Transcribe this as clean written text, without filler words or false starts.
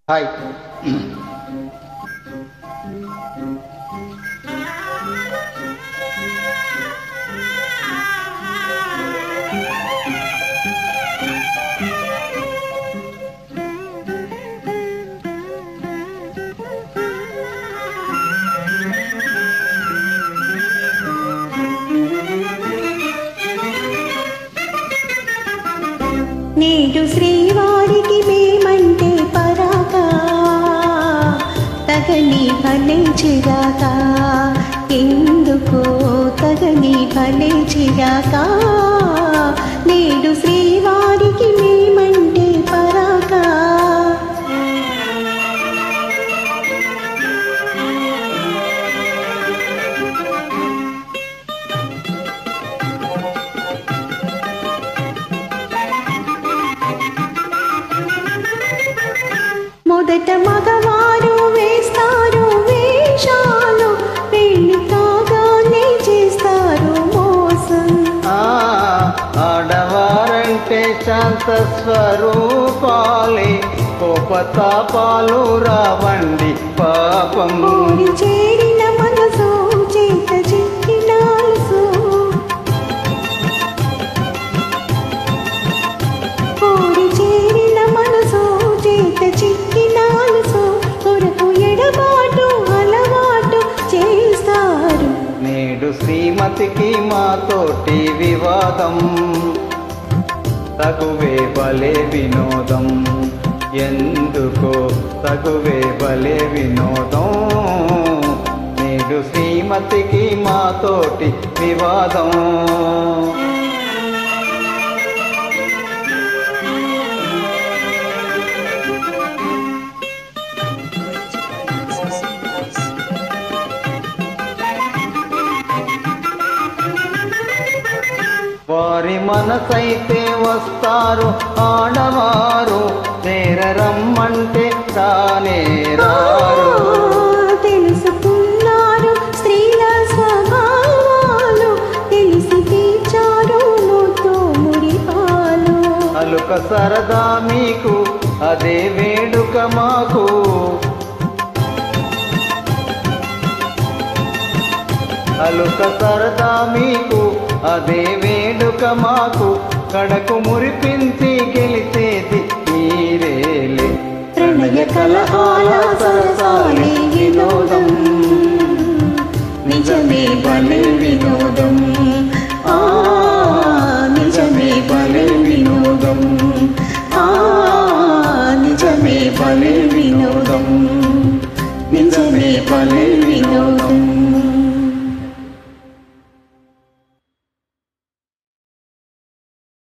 Hi. నేడు శ్రీవారికి మేమంటే పరాక తగని ఫలించిరాక ఎందుకో తగని ఫలించిరాక నేడు శ్రీవారికి మేమంటే పరాక మొదట మగవారు వేస్తారు వేషాలు, పెళ్లి కాగానే చేస్తారు మోసం. ఆడవారంటే శాంత స్వరూపాలే, కోపతాపాలు రావండి పాపం. చేరిన మనసు చేత చిక్కినాల్సు, కోరి చేరిన మనసు చేత చిక్కినాల్సు, కొరకు ఎడబాటు అలవాటు చేస్తారు. నేడు శ్రీమతికి మాతోటి వివాదం, తగువే భలే వినోదం. ఎందుకో తగువే భలే వినోదం. నేడు శ్రీమతికి మాతోటి వివాదం. వారి మనసైతే వస్తారు ఆడవారు, చేరరమ్మంటే తానే రారు. తెలుసుకున్నారు స్త్రీల స్వభావాలు, తెలిసి తీర్చారు ముద్దు మురిపాలు. అలుక సరదా మీకు అదే వేడుక మాకు, అలుక సరదా మీకు అదే వేడుక మాకు. కడకు మురిపించి గెలిచేది మీరేలే, ప్రణయ కలహాల సరసాలే వినోదం, నిజమే భలే వినోదం. నిజమే భలే వినోదం. నిజమే భలే వినోదం. నిజమే భలే వినోదం.